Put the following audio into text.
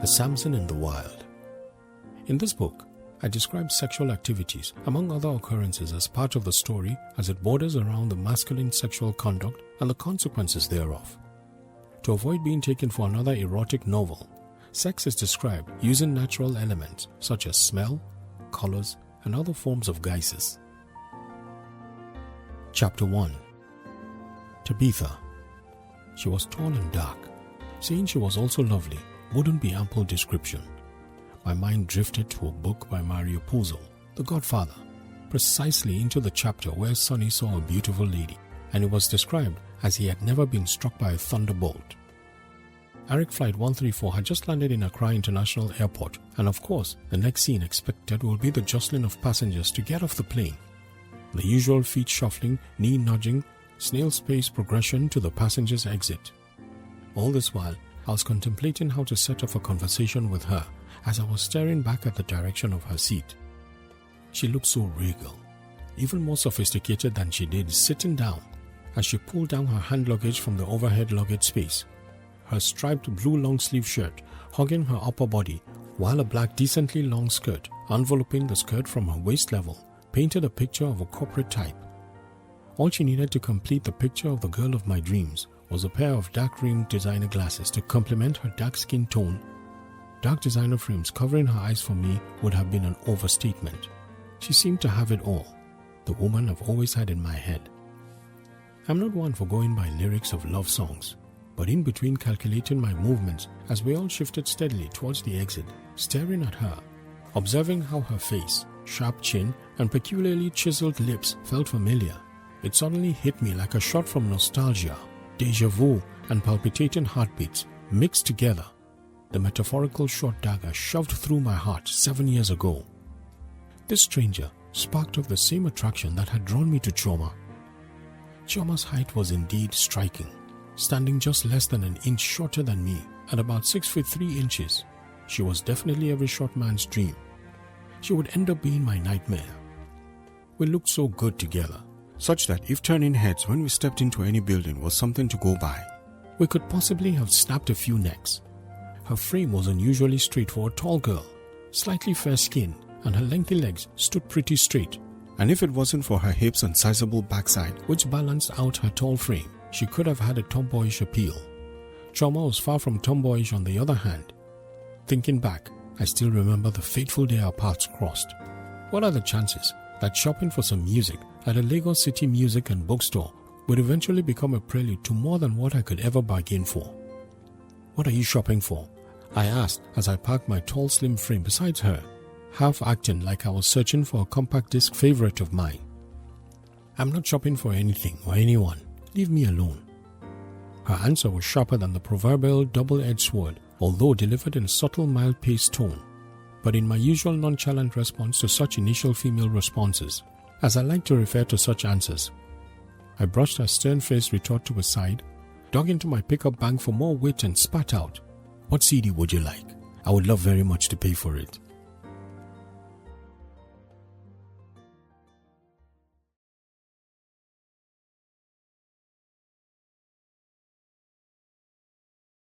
a Samson in the Wild. In this book, I describe sexual activities, among other occurrences, as part of the story as it borders around the masculine sexual conduct and the consequences thereof. To avoid being taken for another erotic novel, sex is described using natural elements such as smell, colors, and other forms of guises. Chapter 1. Tabitha. She was tall and dark. Saying she was also lovely wouldn't be ample description. My mind drifted to a book by Mario Puzo, The Godfather, precisely into the chapter where Sonny saw a beautiful lady, and it was described as he had never been struck by a thunderbolt. Arik Flight 134 had just landed in Accra International Airport, and of course, the next scene expected will be the jostling of passengers to get off the plane. The usual feet shuffling, knee nudging, snail's pace progression to the passenger's exit. All this while, I was contemplating how to set off a conversation with her as I was staring back at the direction of her seat. She looked so regal, even more sophisticated than she did sitting down, as she pulled down her hand luggage from the overhead luggage space. Her striped blue long-sleeve shirt hugging her upper body, while a black decently long skirt enveloping the skirt from her waist level painted a picture of a corporate type. All she needed to complete the picture of the girl of my dreams was a pair of dark-rimmed designer glasses to complement her dark skin tone. Dark designer frames covering her eyes for me would have been an overstatement. She seemed to have it all, the woman I've always had in my head. I'm not one for going by lyrics of love songs, but in between calculating my movements as we all shifted steadily towards the exit, staring at her, observing how her face, sharp chin, and peculiarly chiseled lips felt familiar, it suddenly hit me like a shot from nostalgia, déjà vu, and palpitating heartbeats mixed together. The metaphorical short dagger shoved through my heart 7 years ago. This stranger sparked off the same attraction that had drawn me to Chioma. Chioma's height was indeed striking, standing just less than an inch shorter than me at about 6 feet 3 inches. She was definitely every short man's dream. She would end up being my nightmare. We looked so good together, such that if turning heads when we stepped into any building was something to go by, we could possibly have snapped a few necks. Her frame was unusually straight for a tall girl, slightly fair-skinned, and her lengthy legs stood pretty straight. And if it wasn't for her hips and sizable backside, which balanced out her tall frame, she could have had a tomboyish appeal. Chioma was far from tomboyish on the other hand. Thinking back, I still remember the fateful day our paths crossed. What are the chances that shopping for some music at a Lagos City music and bookstore would eventually become a prelude to more than what I could ever bargain for? "What are you shopping for?" I asked as I parked my tall slim frame beside her, half acting like I was searching for a compact disc favorite of mine. "I'm not shopping for anything or anyone. Leave me alone." Her answer was sharper than the proverbial double-edged sword, although delivered in a subtle mild-paced tone. But in my usual nonchalant response to such initial female responses, as I like to refer to such answers, I brushed her stern-faced retort to a side, dug into my pickup bag for more wit and spat out, "What CD would you like? I would love very much to pay for it."